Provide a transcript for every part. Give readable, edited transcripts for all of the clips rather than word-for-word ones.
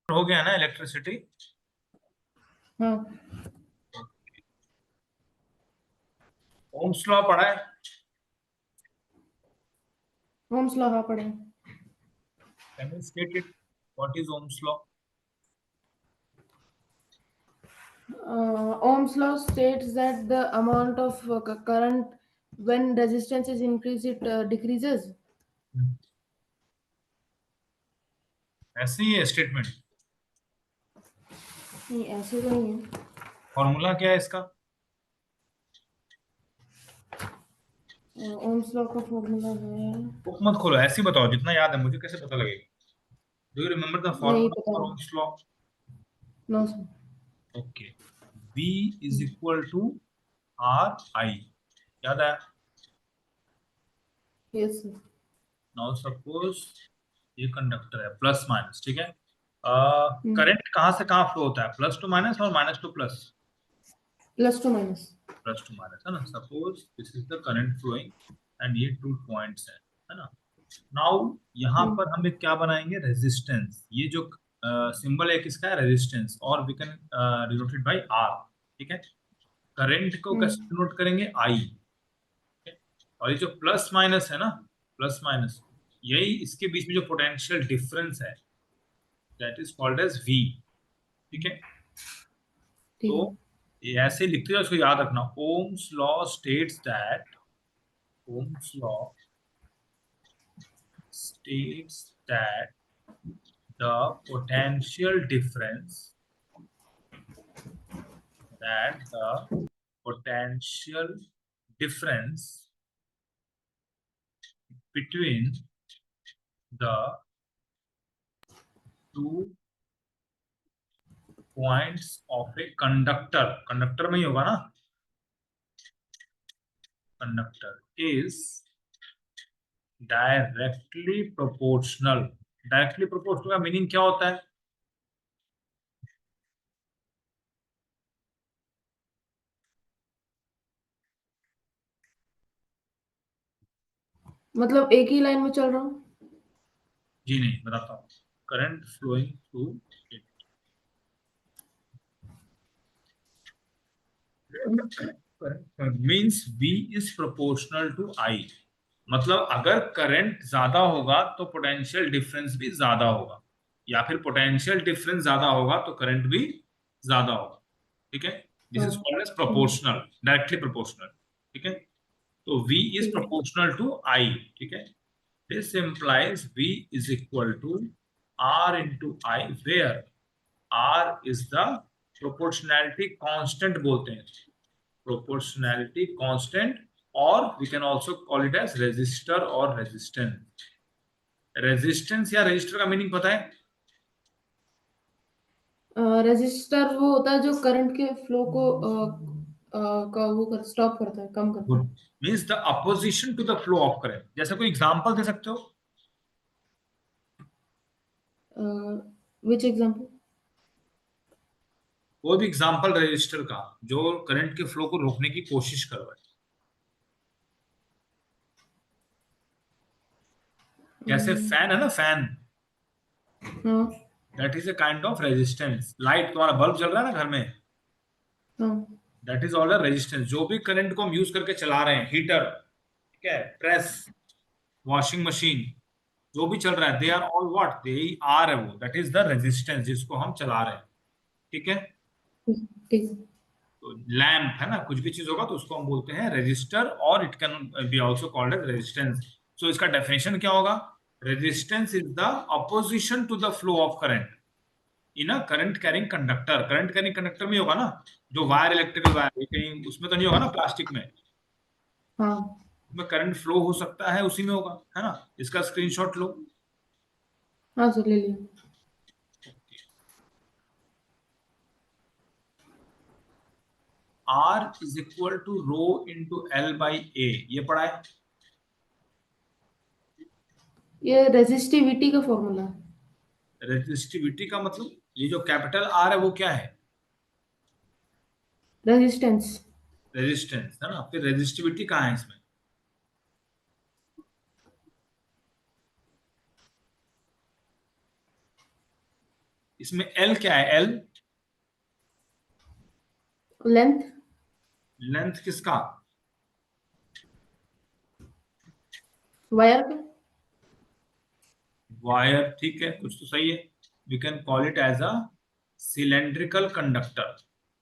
हो गया ना इलेक्ट्रिसिटी। हाँ, ओम्स लॉ पढ़ा है? ओम्स लॉ हाँ पढ़े। Can you state it? What is Ohm's law? Ohm's law states that the amount of current when resistance is increased, it decreases. ऐसे ही है स्टेटमेंट। नहीं, ऐसे तो नहीं है। फॉर्मूला क्या है इसका? ओम्स लॉ का फॉर्मूला है। बुक मत खोलो, ऐसे ही बताओ, जितना याद है मुझे कैसे पता लगेगा। डू यू रिमेम्बर द नहीं फॉर्मूला पता। For ohm's law? No sir. Okay, V is equal to R I, याद है? Yes sir. नाउ सपोज ये कंडक्टर है, प्लस माइनस, ठीक है। हम्म। करंट कहाँ से कहाँ फ्लो होता है? प्लस टू माइनस और minus to plus? Plus to minus. Plus to minus है ना। Suppose this is the current flowing and ये टू पॉइंट्स है ना। नाउ यहाँ हम्म। पर हम एक क्या बनाएंगे? रेजिस्टेंस। ये जो सिंबल है किसका है? रेजिस्टेंस, और we can denoted by R, ठीक है। करंट को कैसे हम्म। डिनोट करेंगे? आई। और ये जो प्लस माइनस है ना, प्लस माइनस, यही इसके बीच में जो पोटेंशियल डिफरेंस है, that is called as V, ठीक है। ठीक तो है। ये ऐसे लिखते हैं, उसको याद रखना। Ohm's law states that, Ohm's law states that the potential difference between the two points of a conductor में ही होगा ना, conductor is directly proportional। Directly proportional का मीनिंग क्या होता है? मतलब एक ही लाइन में चल रहा हूँ। जी नहीं, बताता हूँ। Current flowing through means V is proportional to I। मतलब अगर करंट ज्यादा होगा तो पोटेंशियल डिफरेंस भी ज्यादा होगा, या फिर पोटेंशियल डिफरेंस ज्यादा होगा तो करंट भी ज्यादा होगा, ठीक है। दिस हाँ। Is called as proportional, directly proportional, ठीक है। तो V इज ठीक है। प्रोपोर्शनल टू I, ठीक है। This implies V is equal to R into I, where R is the proportionality constant बोलते हैं, proportionality constant, और we can also call it as resistor और resistance। रेजिस्टेंस या register का मीनिंग पता है? रेजिस्टर वो होता है जो करंट के फ्लो को का वो कर स्टॉप करता है, कम करता गुड। है। Means the opposition to the flow of current. जैसे कोई एग्जांपल दे सकते हो? Which example? कोई भी एग्जांपल रजिस्टर का जो करंट के फ्लो को रोकने की कोशिश कर रहा है। जैसे फैन है ना, फैन, हाँ। That is a kind of resistance. Light, तुम्हारा बल्ब जल रहा है ना घर में, हाँ। That is all resistance. जो भी करंट को हम यूज करके चला रहे हैं, हीटर, ठीक है, प्रेस, वॉशिंग मशीन, जो भी चल रहा है, they are all what, they are है वो, दैट इज द रेजिस्टेंस जिसको हम चला रहे हैं, ठीक है। ठीक। ठीक है। तो लैंप है ना, कुछ भी चीज होगा तो उसको हम बोलते हैं रेजिस्टर, और it can be also called as resistance. So इसका डेफिनेशन क्या होगा? Resistance is the opposition to the flow of current in a current carrying conductor. Current carrying conductor में होगा ना, जो वायर, इलेक्ट्रिकल वायर, कहीं उसमें तो नहीं होगा ना, प्लास्टिक में। हाँ। उसमें करंट फ्लो हो सकता है, उसी में होगा, है ना। इसका स्क्रीनशॉट लो। हाँ सर, ले लिया। R is equal to rho into L by A, ये पढ़ा है? ये रेजिस्टिविटी का फॉर्मूला है। रेजिस्टिविटी का मतलब, ये जो कैपिटल आर है वो क्या है? रेजिस्टेंस। रेजिस्टेंस है ना। फिर रेजिस्टिविटी कहाँ है इसमें? इसमें एल क्या है? एल लेंथ, लेंथ किसका? वायर का। वायर, ठीक है, कुछ तो सही है। We can call it as a cylindrical conductor.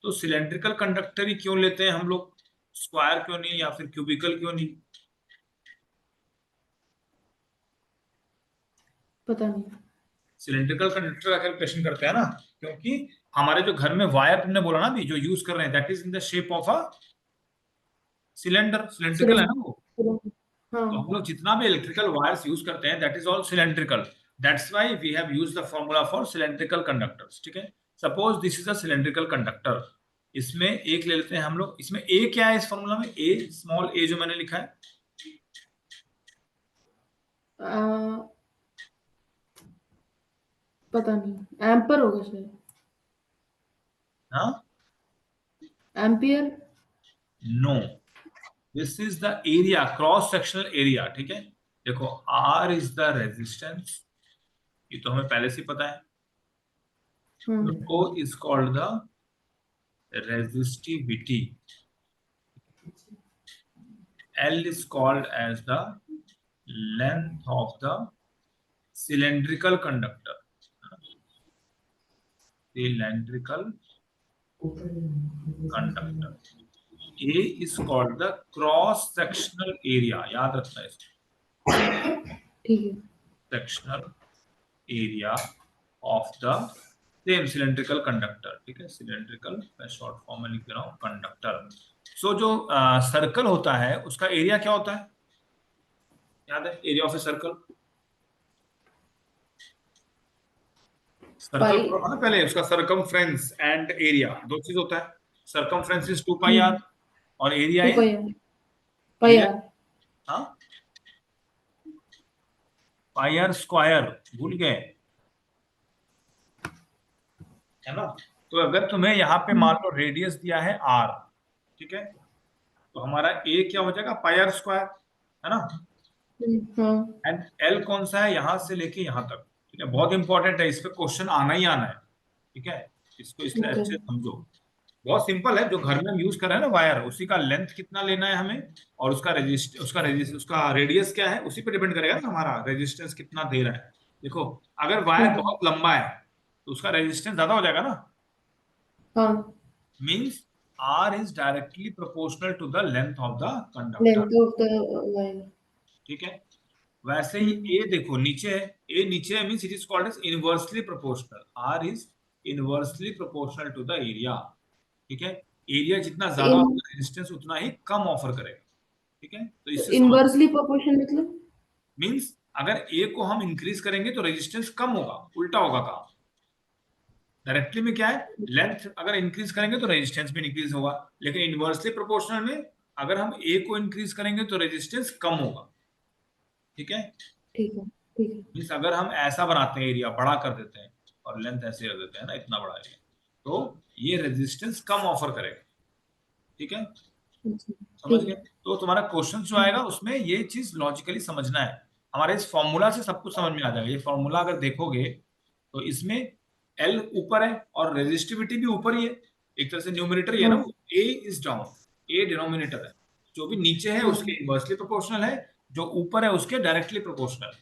तो सिलेंड्रिकल कंडक्टर ही क्यों लेते हैं हम लोग, स्क्वायर क्यों नहीं या फिर क्यूबिकल क्यों नहीं? पता नहीं। सिलेंड्रिकल कंडक्टर का कैलकुलेशन करते हैं ना, क्योंकि हमारे जो घर में वायर तुमने बोला ना अभी जो यूज कर रहे हैं, that is in the shape of a cylinder, cylindrical है ना वो। सिलेंडर, हाँ। तो हम लोग जितना भी इलेक्ट्रिकल वायर्स यूज करते हैं that is all cylindrical. That's why we have used the formula for cylindrical conductors, ठीक है। Suppose this is a cylindrical conductor, इसमें एक ले लेते हैं हम लोग। इसमें ए क्या है इस फॉर्मूला में? ए, स्मॉल ए जो मैंने लिखा है, आ, पता नहीं, एम्पर होगा शायद। हाँ, ampere. No, this is the area, cross sectional area, ठीक है। देखो, आर इज द रेजिस्टेंस, ये तो हमें पहले से ही पता है। O is called the resistivity. L is called as the length of the cylindrical conductor. Cylindrical conductor. A is called the cross sectional area. याद रखना है इसको, ठीक है। sectional area of the same cylindrical conductor, ठीक है। cylindrical मैं short form में लिख रहा हूँ कंडक्टर। सो जो सर्कल होता है उसका एरिया क्या होता है? याद है area of a circle? Circle pi. पढ़ा ना पहले, उसका सरकमफ्रेंस एंड एरिया दो चीज होता है। सरकमफ्रेंस इज 2 पाई आर और area two is, pi R. Pi area, R. हाँ, पाई आर स्क्वायर, भूल गए, है ना। तो अगर तुम्हें यहाँ पे मान लो रेडियस दिया है आर, ठीक है, तो हमारा ए क्या हो जाएगा? पाई आर स्क्वायर, है ना। हाँ। एंड एल कौन सा है? यहां से लेके यहां तक, ठीक है। बहुत इंपॉर्टेंट है, इस पे क्वेश्चन आना ही आना है, ठीक है। इसको इसलिए ओके। अच्छे से समझो। बहुत सिंपल है, जो घर में हम यूज कर रहे हैं ना वायर, उसी का लेंथ कितना लेना है हमें, और उसका रेडियस क्या है, उसी पे डिपेंड करेगा ना हमारा रेजिस्टेंस कितना दे रहा है। देखो, अगर वायर ठीक है। बहुत लंबा है तो उसका रेजिस्टेंस ज्यादा हो जाएगा ना, हाँ। Means R is directly proportional to the length of the conductor, length of the wire. ठीक है। वैसे ही ए देखो नीचे है, ए नीचे है means it is called as inversely proportional. R is inversely proportional to the area, ठीक है। एरिया जितना ज्यादा इन होगा रेजिस्टेंस उतना ही कम ऑफर करेगा, ठीक है। तो इससे समझ, इनवर्सली प्रोपोर्शन मतलब? मींस अगर ए को हम इंक्रीज करेंगे तो रेजिस्टेंस कम होगा, उल्टा होगा काम। डायरेक्टली में क्या है, लेंथ अगर इंक्रीज करेंगे तो रेजिस्टेंस भी इंक्रीज होगा, लेकिन इनवर्सली प्रोपोर्शनल में अगर हम ए को इंक्रीज करेंगे तो रेजिस्टेंस कम होगा, ठीक है। ठीक है। ठीक है। मीन्स अगर हम ऐसा बनाते हैं, एरिया बड़ा कर देते हैं और लेंथ ऐसे कर देते हैं ना, इतना बड़ा एरिया, तो ये रेजिस्टेंस कम ऑफर करेगा, ठीक है। अच्छा, समझ ठीक गए? है। तो तुम्हारा क्वेश्चन जो आएगा उसमें ये चीज लॉजिकली समझना है। हमारे इस फॉर्मूला से सब कुछ समझ में आ जाएगा। ये फॉर्मूला अगर देखोगे तो इसमें एल ऊपर है और रेजिस्टिविटी भी ऊपर ही है, एक तरह से न्यूमरेटर ही है ना हाँ। वो। ए इज डाउन, ए डिनोमिनेटर है, जो भी नीचे है हाँ। उसके इनवर्सली प्रोपोर्शनल है, जो ऊपर है उसके डायरेक्टली प्रोपोर्शनल, ठीक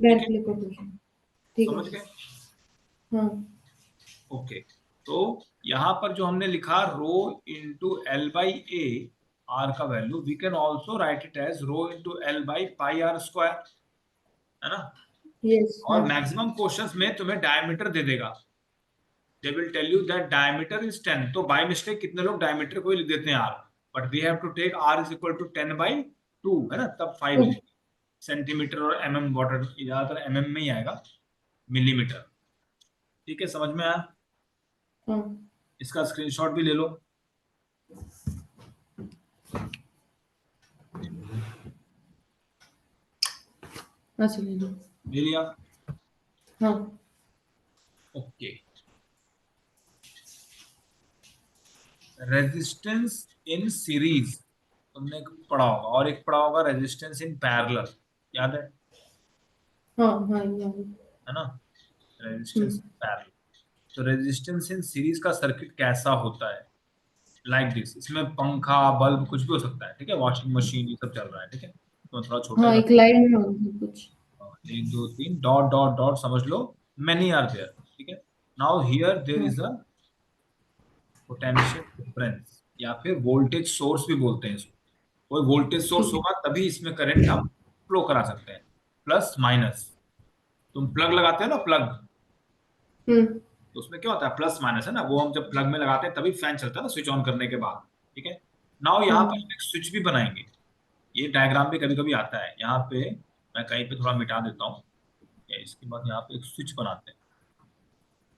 है। Directly proportion. ठीक है। समझ गए? हाँ। ओके, तो यहां पर जो हमने लिखा rho into L by A, R का value, we can also write it as rho into L by pi R square, है ना। यस। हाँ। और मैक्सिमम क्वेश्चंस में तुम्हें डायमीटर दे देगा, they will tell you that diameter is 10, तो बाय मिस्टेक कितने लोग डायमीटर को ही लिख देते हैं R, but we have to take R is equal to 10/2, है ना, तब 5 लिखेंगे। सेंटीमीटर और mm वाटर ज्यादातर mm में ही आएगा, मिलीमीटर, ठीक है। समझ में आया? हाँ। इसका स्क्रीनशॉट भी ले लो। अच्छा, ले लो। ले लिया? हाँ। ओके, रेजिस्टेंस इन सीरीज तुमने एक पढ़ा होगा, और एक पढ़ा होगा रेजिस्टेंस इन पैरेलल, याद हाँ। हाँ, ये है ना, रेजिस्टेंस हम्म। In parallel. तो रेजिस्टेंस इन सीरीज का सर्किट कैसा होता है, लाइक दिस। इसमें पंखा, बल्ब, कुछ भी हो सकता है, ठीक है, वॉशिंग मशीन, ये सब चल रहा है, ठीक है। तो थोड़ा छोटा हाँ, कर, एक लाइन में होगा सब कुछ। 1 2 3 डॉट डॉट डॉट, समझ लो मेनी आर देयर, ठीक है। नाउ हियर देयर हाँ, इज अ पोटेंशियल डिफरेंस, या फिर वोल्टेज सोर्स भी बोलते हैं इसको। कोई वोल्टेज सोर्स ठीक है। होगा तभी इसमें करंट हम फ्लो करा सकते हैं, प्लस माइनस। तुम प्लग लगाते हो ना, प्लग, हम्म। तो उसमें क्या होता है, प्लस माइनस है ना, वो हम जब प्लग में लगाते हैं तभी फैन चलता है ना, स्विच ऑन करने के बाद, ठीक है। नाउ यहाँ पर हाँ, हम एक स्विच भी बनाएंगे। ये डायग्राम भी कभी कभी आता है यहाँ पे, मैं कहीं पे थोड़ा मिटा देता हूँ। इसके बाद यहाँ पे एक स्विच बनाते हैं,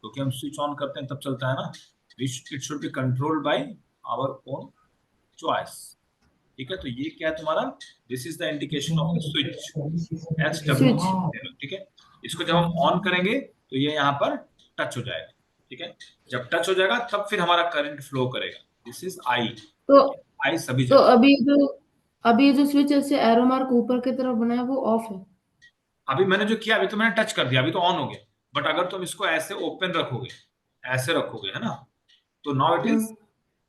क्योंकि हम स्विच ऑन करते हैं तब चलता है ना। It should be controlled by our own choice, ठीक है। तो ये क्या है तुम्हारा, this is the indication of the switch, S W, switch. ठीक है। इसको जब हम ऑन करेंगे तो ये यहाँ पर टच हो जाएगा, ठीक है। जब टच हो जाएगा तब फिर हमारा करंट फ्लो करेगा। दिस इज आई, तो आई सभी तो जगह। अभी जो स्विच ऐसे एरो मार्क ऊपर की तरफ बना है वो ऑफ है। अभी मैंने जो किया, अभी तो मैंने टच कर दिया, अभी तो ऑन हो गया। बट अगर तुम इसको ऐसे ओपन रखोगे, ऐसे रखोगे, है ना, तो नाउ इट इज हाँ,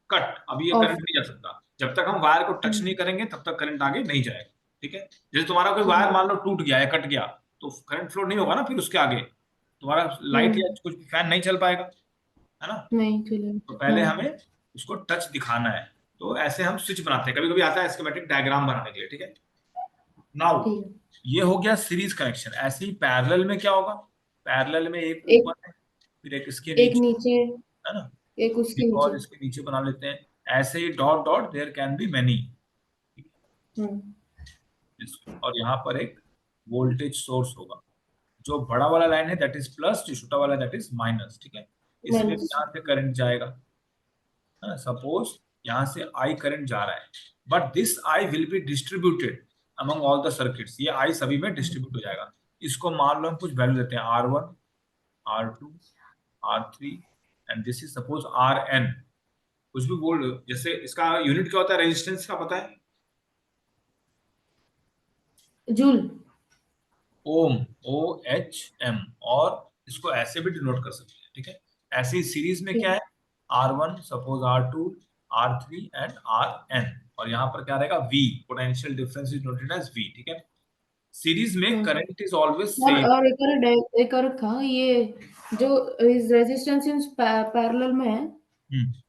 कट। अभी ये ऑफ। करंट नहीं जा सकता, जब तक हम वायर को टच नहीं करेंगे तब तक करंट आगे नहीं जाएगा, ठीक है। जैसे तुम्हारा कोई ठीक वायर है। मान लो टूट गया है, कट गया, तो करंट फ्लो नहीं होगा ना फिर उसके आगे, तुम्हारा लाइट या हम्म। कुछ फैन नहीं चल पाएगा, है ना। नहीं तो चलेगा, पहले हाँ। हमें उसको टच दिखाना है। तो ऐसे हम स्विच बनाते हैं, कभी कभी आता है स्कीमेटिक डायग्राम बनाने के लिए, ठीक है। नाउ ठीक है। ये हो गया सीरीज कनेक्शन। ऐसे ही पैरेलल में क्या होगा, पैरेलल में एक एक ऊपर है, फिर एक इसके एक नीचे, नीचे, है ना, एक उसके एक नीचे। और इसके नीचे बना लेते हैं। ऐसे ही dot dot there can be many, हाँ। और यहाँ पर एक वोल्टेज सोर्स होगा। जो बड़ा वाला लाइन है दैट इज प्लस, जो छोटा वाला दैट इज माइनस, ठीक है। इसमें माइनस। यहाँ से करंट जाएगा, सपोज यहाँ से आई करंट जा रहा है, but this I will be distributed among all the circuits. ये आई सभी में डिस्ट्रीब्यूट हो जाएगा। इसको मान लो हम कुछ वैल्यू देते हैं, R1, R2, R3, and this is suppose Rn। कुछ भी बोल लो, जैसे इसका यूनिट क्या होता है रेजिस्टेंस का, पता है, जूल। ओम, OHM। और इसको ऐसे भी डिनोट कर सकते हैं, ठीक है। ऐसे ही सीरीज में क्या ठीक। है, R1 suppose, R2, R3 and Rn, और यहाँ पर क्या रहेगा, V, potential difference is noted as V, ठीक है। सीरीज में हाँ। करंट इज ऑलवेज और सेम। और एक और था ये, जो रेजिस्टेंस इन पैरेलल में है,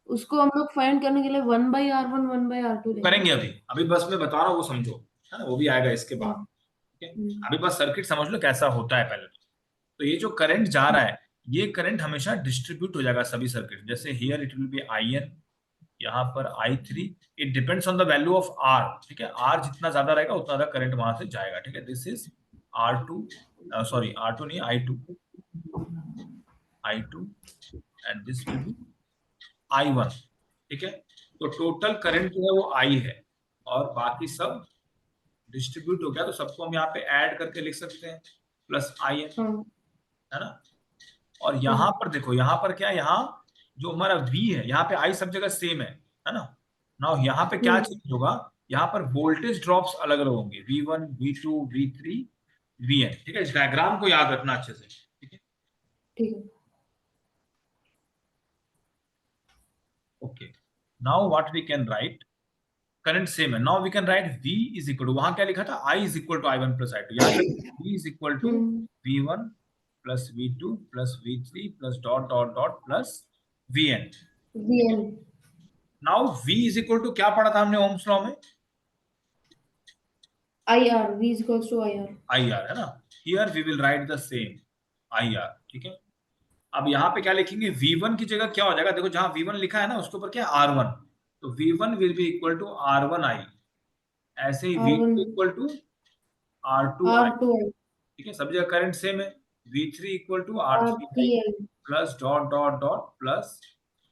उसको हम लोग फाइंड करने के लिए 1/R1 1/R2 लेंगे। करेंगे अभी, अभी बस मैं बता रहा हूँ वो समझो, है ना, वो भी आएगा इसके हाँ। बाद, ठीक है। हम्म। अभी बस सर्किट समझ लो कैसा होता है पहले। तो ये जो करंट जा रहा है, ये करंट हमेशा डिस्ट्रीब्यूट हो जाएगा सभी सर्किट। जैसे here it will be IN, यहाँ पर I3। It depends on the value of R, ठीक है। R जितना ज्यादा रहेगा उतना ज्यादा करंट वहां से जाएगा, ठीक है। This is R2, sorry R2 नहीं, I2, I2, and this will be I1, ठीक है। तो टोटल करंट जो है वो I है, और बाकी सब डिस्ट्रीब्यूट हो गया, तो सबको हम यहाँ पे ऐड करके लिख सकते हैं, प्लस IN, हाँ। है ना। और हाँ। यहाँ पर देखो, यहाँ पर क्या है, यहाँ जो हमारा V है, यहाँ पे I सब जगह सेम है ना। नाउ यहाँ पे क्या हम्म। चेंज होगा, यहाँ पर वोल्टेज ड्रॉप्स अलग अलग होंगे, V1, V2, V3, Vn, ठीक है। इस डायग्राम को याद रखना अच्छे से, ठीक है। ठीक है। Okay, now what we can write, current same है, now we can write V is equal to, वहां क्या लिखा था, I is equal to I1 plus I2, यहाँ V is equal to hmm. V1 plus V2 plus V3 plus dot dot dot plus Vn। VN। Now V is equal to क्या पढ़ा था हमने Ohm's law में, IR, V is equals to IR। IR, है ना। Here we will write the same IR, ठीक है। अब यहाँ पे क्या लिखेंगे, V1 की जगह क्या हो जाएगा, देखो जहां V1 लिखा है ना उसके ऊपर क्या है, R1, तो V1 will be equal to R1I। ऐसे ही R1 V2 equal to R2I, R2I ठीक है। सब जगह करंट सेम है। V3 equal to R3I R3I plus dot dot dot plus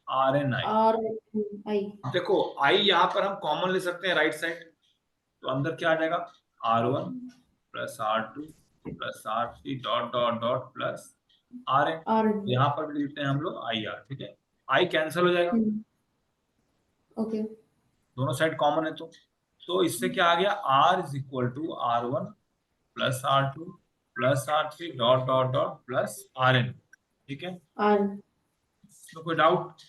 RNI। RI। देखो I यहाँ पर हम कॉमन ले सकते हैं राइट साइड, तो अंदर क्या आ जाएगा, R1 plus R2 plus R3 dot dot dot plus RN। RN। यहाँ पर भी लिखते हैं हम लोग IR, ठीक है। I कैंसिल हो जाएगा, ओके। दोनों साइड कॉमन है, तो इससे क्या आ गया, R is equal to R1 plus R2 plus R3 dot dot dot plus RN, ठीक है। RN। तो कोई डाउट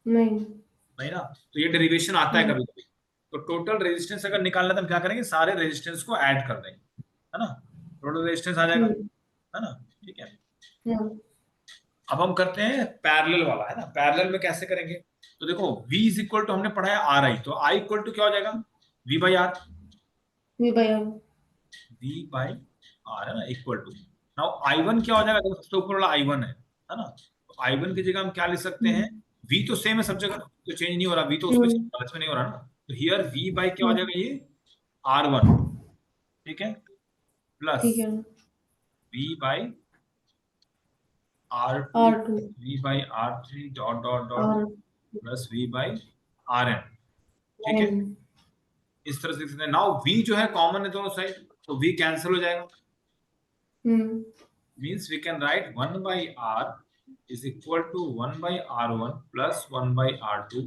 नहीं। नहीं ना? तो ये डेरिवेशन आता है नहीं। कभी कभी। तो टोटल रेजिस्टेंस अगर निकालना है तो हम क्या करेंगे, सारे रेजिस्टेंस को ऐड कर देंगे, है ना? टोटल रेजिस्टेंस आ जाएगा, है ना? ठीक है। हाँ। अब हम करते हैं पैरेलल वाला, है ना? पैरेलल में कैसे करेंगे? तो देखो V इज इक्वल टू, हमने पढ़ा है आर आई, तो आई इक्वल टू क्या हो जाएगा, V by R. V by R. V by R, है ना, इक्वल टू। नाउ I1 क्या हो जाएगा, देखो सबसे ऊपर वाला I1 है ना? तो I1 की जगह हम क्या लिख सकते हैं, V तो सेम है सब जगह, तो चेंज नहीं हो रहा, V तो उसमें में नहीं हो रहा ना, तो हियर V बाई क्या हो जाएगा, ये R1, ठीक है, प्लस ठीक है। V by R2, R2 V by R3 dot dot dot और प्लस V बाई Rn, ठीक है। N। इस तरह से लिख सकते हैं। नाउ V जो है कॉमन है दोनों साइड, तो V कैंसिल हो जाएगा, means we can write 1 by R is equal to 1 by R1 plus 1 by R2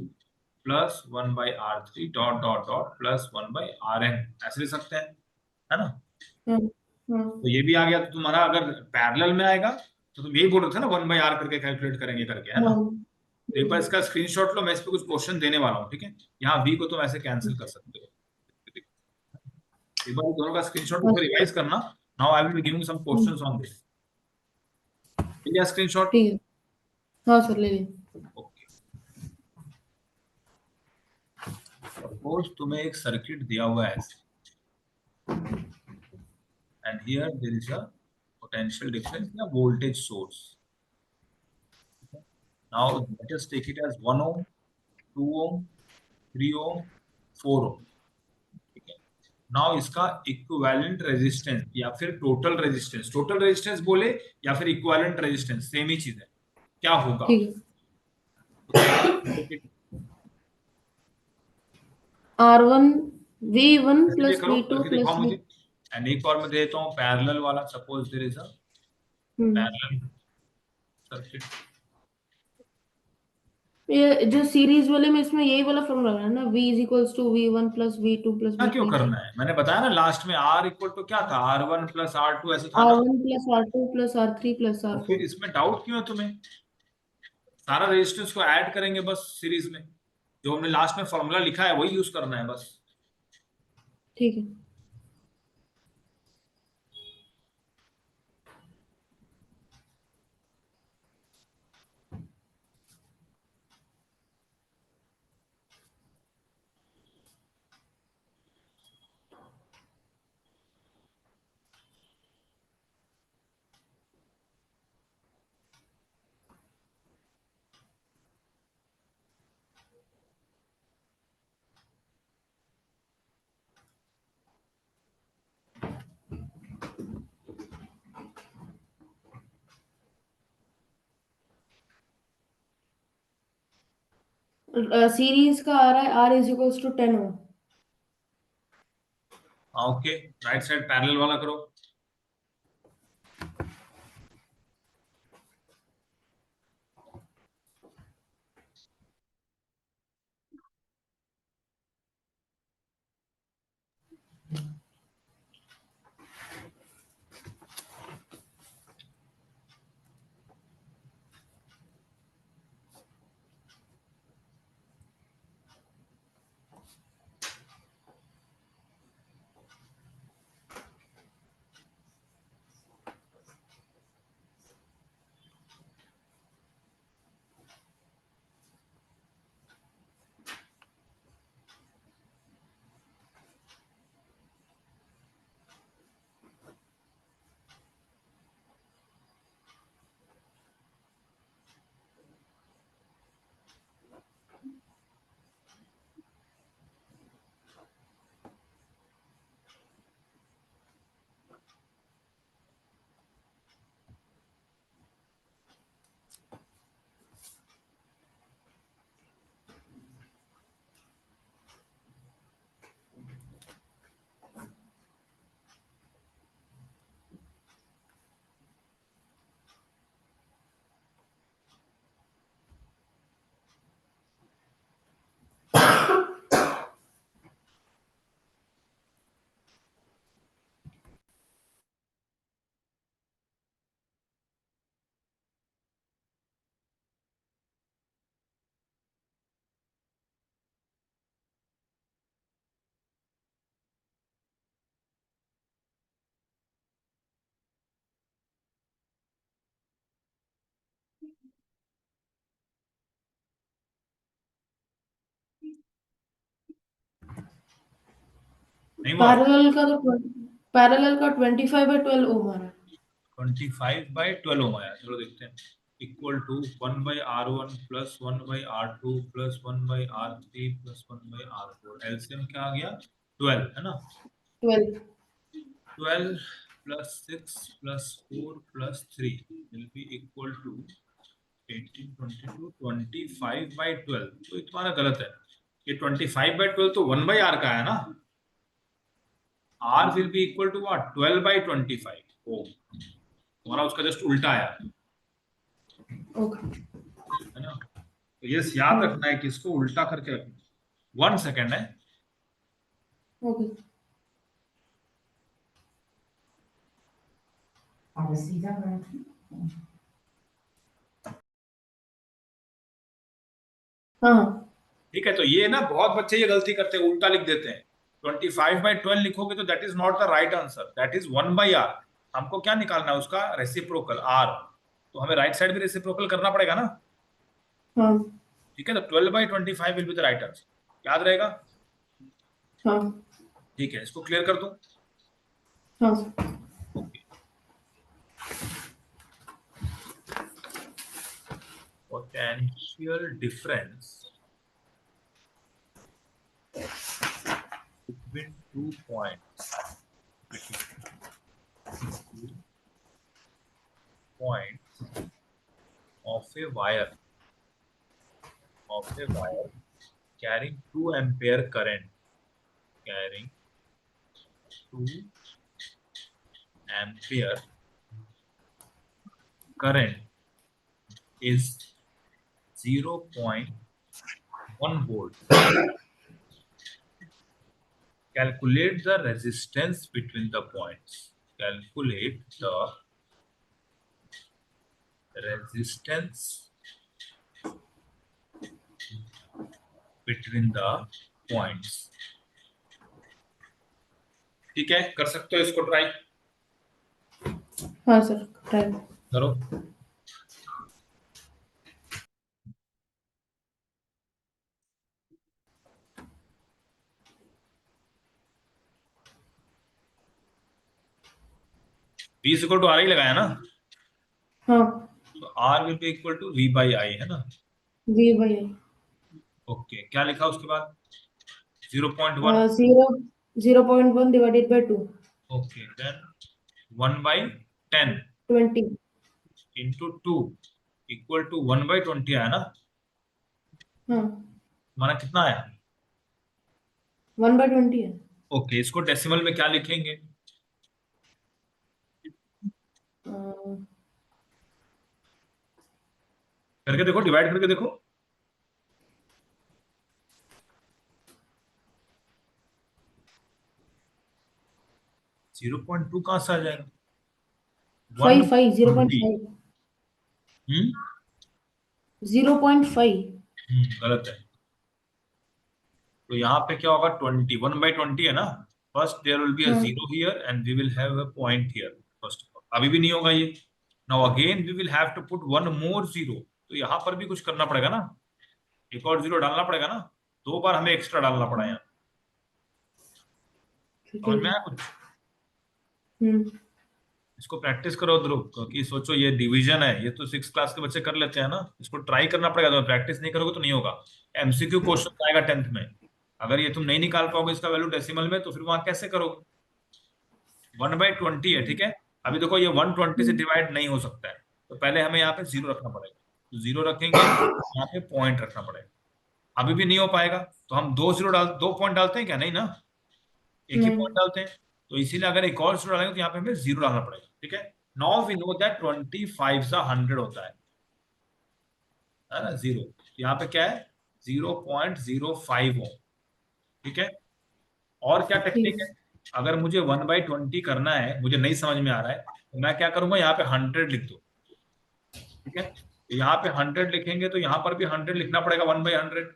plus 1 by R3 dot dot dot plus 1 by Rn, ऐसे लिख सकते हैं, है ना? तो ये भी आ गया। तो तुम्हारा अगर पैरेलल में आएगा तो तुम यही बोल रहे थे ना, 1 by R करके कैलकुलेट करेंगे करके, है ना? तो एक बार इसका स्क्रीनशॉट लो, मैं इस पे कुछ क्वेश्चन देने वाला हूँ, ठीक है? यहाँ V को तुम ऐसे कैंसिल कर सकते हो। एक बार दोनों का स्क्रीनशॉट ऊपर रिवाइज करना। Now I will be giving some questions on this. लिया स्क्रीनशॉट? ठीक है। हाँ सर, ले लीजिए। ओके। सपोज तुम्हें एक सर्किट दिया हुआ है and here there is a potential difference या voltage source. Now let us take it as 1 ohm, 2 ohm, 3 ohm, 4 ohm, ठीक है। नाउ इसका इक्विवेलेंट रेजिस्टेंस या फिर टोटल रेजिस्टेंस बोले या फिर इक्विवेलेंट रेजिस्टेंस, सेम ही चीज है, क्या होगा? ठीक है। R1 V1 ये प्लस करो V2 करके दिखाओ प्लस मुझे। V। एंड एक और मैं देता हूँ पैरेलल वाला, suppose there is a parallel circuit. ये जो सीरीज वाले में, इसमें यही वाला फॉर्मूला है ना, V is equals to V1 plus V2 plus क्या क्यों V3। करना है, मैंने बताया ना लास्ट में, R इक्वल टू क्या था, R1 प्लस R2 ऐसे था ना। R1 plus R2 plus R3 plus तो R4। फिर इसमें डाउट क्यों है तुम्हें? सारा रेजिस्टेंस को ऐड करेंगे बस सीरीज में, जो हमने लास्ट में फॉर्मूला लिखा है वही यूज करना है बस। ठीक है। सीरीज का आ रहा है R is equals to 10 ohm. Okay, right side parallel वाला करो। नहीं हुआ? पैरेलल का 25/12 ओम आ रहा है। 25/12 ओम आया। चलो देखते हैं। Equal to 1/R1 plus 1/R2 plus 1/R3 plus 1/R4। LCM क्या आ गया? 12 है ना? 12 12 plus 6 plus 4 plus 3 will be equal to 18, 22, 25/12। तो ये तुम्हारा गलत है। ये 25/12 तो 1/R का है ना? R will be equal to what? 12/25। ओ, तुम्हारा उसका जस्ट उल्टा आया ओके है ना? तो ये याद रखना है कि इसको उल्टा करके रखना। 1 सेकेंड है। ओके हाँ ठीक है, तो ये ना बहुत बच्चे ये गलती करते हैं, उल्टा लिख देते हैं। 25/12 लिखोगे तो that is not the right answer, that is 1/R। हमको क्या निकालना है? उसका रेसिप्रोकल R। तो हमें राइट साइड भी रेसिप्रोकल करना पड़ेगा ना? हाँ ठीक है, तो 12/25 will be the right answer. याद रहेगा? हाँ ठीक है, इसको क्लियर कर दूं? हाँ okay. Potential difference between 2 points of a wire carrying 2 ampere current, carrying 2 ampere current is 0.1 volt. Calculate the resistance between the points. Calculate the resistance between the points. ठीक है, कर सकते हो इसको ट्राई? हाँ सर ट्राई करो। V is equal to R ही लगाया ना? हाँ तो R will be equal to V by I है ना? V by I ओके, क्या लिखा उसके बाद? 0.1। 0.1 divided by 2 okay, then 1/10 20 into 2 equal to 1/20 आया ना? हाँ हमारा कितना आया? 1/20 है। ओके, इसको डेसिमल में क्या लिखेंगे? करके देखो, डिवाइड करके देखो। 0.2 कहां से आ जाएगा? 0.5 हम्म 0.5 गलत है। तो यहाँ पे क्या होगा? 20 1/20 है ना? First there will be a हाँ zero here and we will have a point here. First अभी भी नहीं होगा ये। Now again we will have to put one more zero. तो यहाँ पर भी कुछ करना पड़ेगा ना? एक और जीरो डालना पड़ेगा ना? 2 बार हमें एक्स्ट्रा डालना पड़ा यहाँ। ठीक समझ है में आया कुछ? हम्म इसको प्रैक्टिस करो ध्रुव, क्योंकि सोचो ये डिवीजन है, ये तो 6 क्लास के बच्चे कर लेते हैं ना। इसको ट्राई करना पड़ेगा, तो प्रैक्टिस नहीं करोगे तो नहीं होगा। एमसीक्यू क्वेश्चन आएगा 10th में। अगर ये तुम नहीं निकाल पाओगे इसका वैल्यू डेसिमल में, तो फिर वहां कैसे करोगे? 1/20 है, ठीक है। अभी देखो ये 120 से डिवाइड नहीं हो सकता है, तो पहले हमें यहाँ पे जीरो रखना पड़ेगा। तो जीरो रखेंगे, यहाँ पे पॉइंट रखना पड़ेगा। अभी भी नहीं हो पाएगा, तो हम 2 पॉइंट डालते हैं क्या? नहीं ना, एक ही नहीं पॉइंट डालते हैं। तो इसीलिए अगर एक और जीरो डालेंगे तो यहाँ पे हमें जीरो डालना पड़ेगा। ठीक है, नाउ वी नो दैट 25 सा 100 होता है ना? जीरो, यहाँ पे क्या है? 0.05 हो। ठीक है, और क्या टेक्निक है? अगर मुझे 1/20 करना है, मुझे नहीं समझ में आ रहा है, तो मैं क्या करूंगा? यहाँ पे 100 लिख दो। ठीक है, तो यहाँ पे 100 लिखेंगे तो यहाँ पर भी 100 लिखना पड़ेगा 1/100,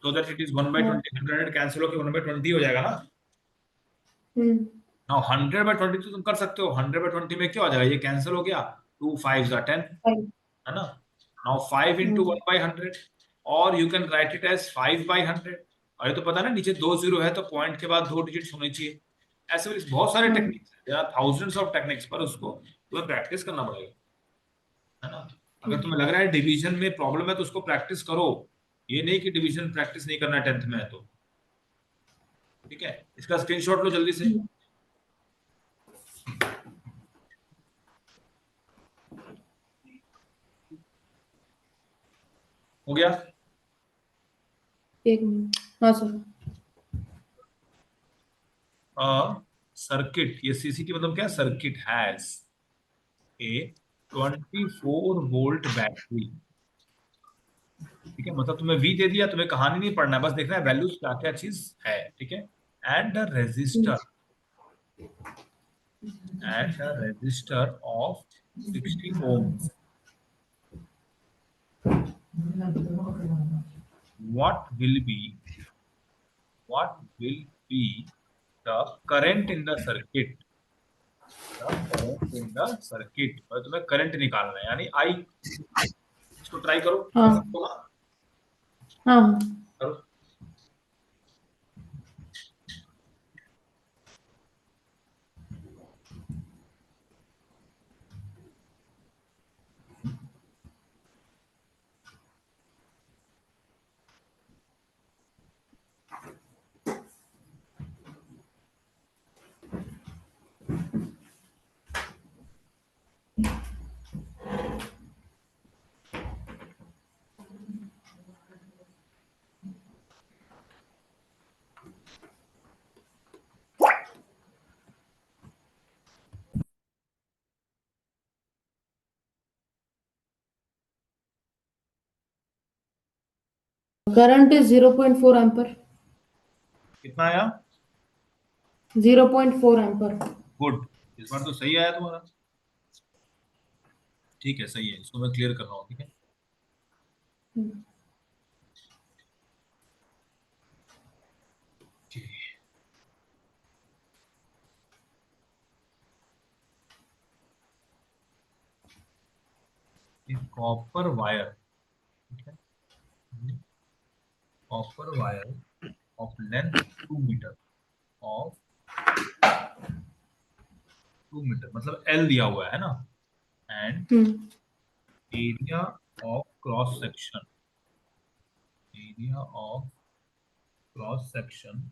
so that it is 1/20। 100 cancel होकर 1/20 हो जाएगा ना? नाउ 100/20 तो तुम कर सकते हो। 100/20 में क्या हो जाएगा? ये कैंसिल हो गया, 2 5 10 है ना? नाउ 5 into 1/100, और you can write it as 5/100। अरे तो पता ना, नीचे 2 0 है तो पॉइंट के बाद 2 डिजिट्स होने चाहिए। ऐसे वाली बहुत सारे हाँ techniques, there are thousands of techniques, पर उसको तुम्हें प्रैक्टिस करना पड़ेगा, है ना। अगर ठीक तुम्हें लग रहा है डिवीजन में प्रॉब्लम है तो उसको प्रैक्टिस करो, ये नहीं कि डिवीजन प्रैक्टिस नहीं करना 10th में है तो। ठीक है, इसका स्क्रीनशॉट लो जल्दी से। है। हो गया। एक मिनट, हाँ सर। सर्किट, ये सीसी की मतलब क्या, circuit has a 24 volt battery. ठीक है, मतलब तुम्हें वी दे दिया, तुम्हें कहानी नहीं पढ़ना है, बस देखना है वैल्यूज क्या क्या चीज है। ठीक है, and the resistor, of 60 ohms, what will be what will be the current in the circuit, और तुम्हें करंट निकालना है, यानी आई। इसको ट्राई करो, कर हाँ सकते हो ना? हाँ। करो। Current is 0.4 emperor. कितना आया? 0.4 एम्पर। गुड, इस बार तो सही आया तुम्हारा। ठीक है, सही है, इसको मैं क्लियर कर रहा हूँ। ठीक है, कॉपर वायर। ठीक है, कॉपर वायर ऑफ लेंथ 2 मीटर, ऑफ 2 मीटर मतलब एल दिया हुआ है ना, and hmm. Area of cross section, area of cross section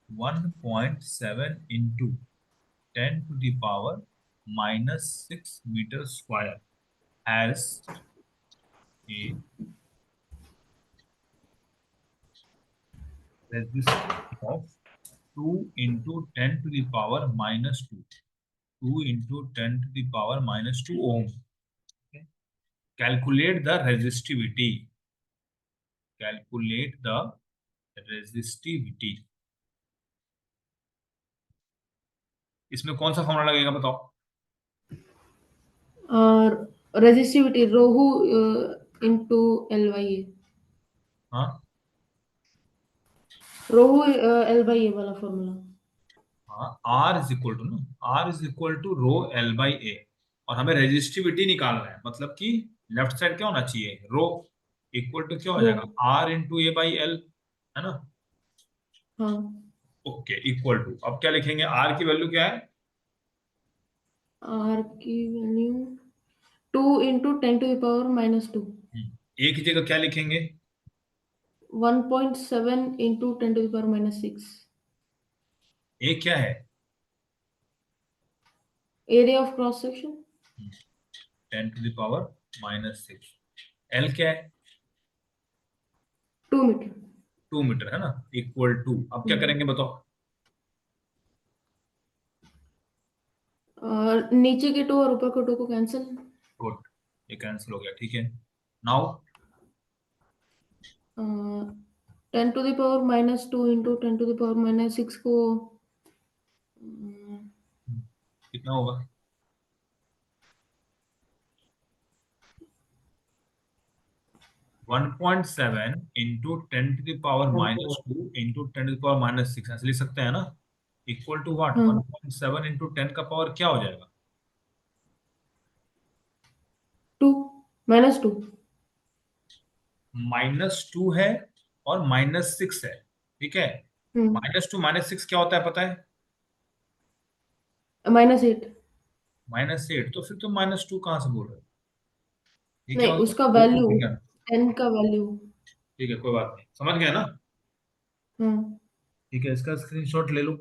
1.7 into 10⁻⁻6 metre square has a resistance of 2 into 10 to the power minus 2, 2 into 10 to the power minus 2 ohm. Okay. Calculate the resistivity. Calculate the resistivity. इसमें कौन सा formula लगेगा बताओ? और resistivity rho into L by A. हाँ rho L by A वाला formula. हाँ, R is equal to rho L by A, और हमें रेजिस्टिविटी निकालना है, मतलब कि लेफ्ट साइड क्या होना चाहिए, रो, इक्वल टू क्या हो रो। जाएगा, R into A by L, है ना। हाँ। ओके, इक्वल टू, अब क्या लिखेंगे, R की वैल्यू क्या है? आर की value 2 into 10 to the power -2। ए की जगह क्या लिखेंगे? 1.7 into 10 to the power -6। ए क्या है? Area of cross section 10⁻⁻6। L क्या है? 2 मीटर। 2 मीटर, है ना, इक्वल टू, अब क्या करेंगे बताओ? और नीचे के 2 और ऊपर के 2 को कैंसिल। गुड, ये कैंसिल हो गया। ठीक है, now 10 to the power -2 into 10 to the power -6 को कितना होगा? 1.7 इंटू 10⁻⁻2 इंटू 10⁻⁻6, ऐसे लिख सकते हैं ना, इक्वल टू व्हाट, हाँ 1.7 इंटू 10 का पावर क्या हो जाएगा? 2 -2। -2 है और -6 है, ठीक है। -2 -6 क्या होता है पता है? -8। -8, तो फिर तो -2 कहाँ से बोल रहे हो? ये क्या नहीं, होता उसका है? वैल्यू 10 का वैल्यू। ठीक है, कोई बात नहीं, समझ गया ना? हम्म। ठीक है, इसका स्क्रीनशॉट ले लो।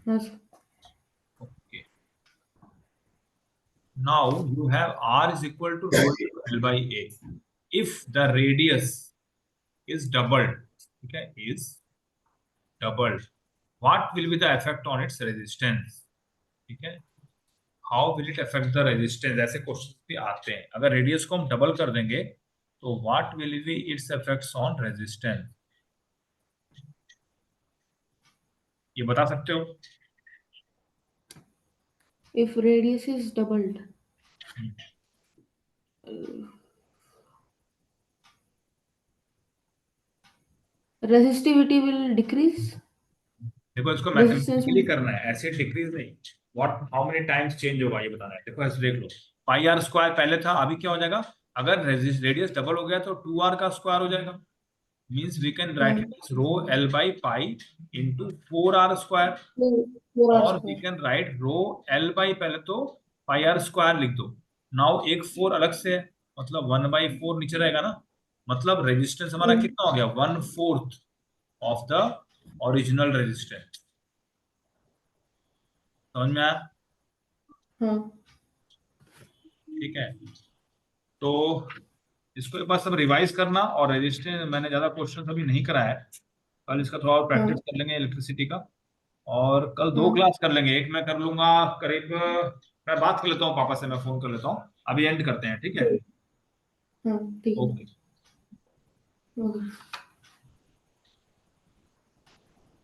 बस। Okay, now you have r is equal to rho L by a. If the radius is doubled, ठीक है, is doubled, what will be the effect on its resistance? ठीक है, how will it affect the resistance? ऐसे question भी आते हैं। अगर radius को हम डबल कर देंगे तो what will be its effects on resistance? ये बता सकते हो? If radius is doubled, resistivity will decrease. देखो, इसको Resistance मैथमेटिकली will. करना है, ऐसे डिक्रीज नहीं। What how many times change होगा ये बताना है। देखो ऐसे देख लो, पाई आर स्क्वायर पहले था, अभी क्या हो जाएगा? अगर रेडियस डबल हो गया तो 2r का स्क्वायर हो जाएगा। Means we can write it as rho L by pi into 4r square, 4r और we square. Can write rho L by, पहले तो पाई आर स्क्वायर लिख दो। नाउ एक 4 अलग से है, मतलब 1/4 नीचे रहेगा ना। मतलब रेजिस्टेंस हमारा कितना हो गया? 1/4 ऑफ द ओरिजिनल रेजिस्टेंस। समझ में आया? हाँ। ठीक है, तो इसको एक बार सब रिवाइज करना। और रेजिस्टेंस मैंने ज्यादा क्वेश्चन अभी नहीं कराया है, कल इसका थोड़ा और हाँ। प्रैक्टिस कर लेंगे इलेक्ट्रिसिटी का। और कल 2 हाँ। क्लास कर लेंगे, एक मैं कर लूंगा करीब, मैं बात कर लेता हूँ पापा से, मैं फोन कर लेता हूँ। अभी एंड करते हैं, ठीक है? हाँ, ठीक है। ओके। ओके।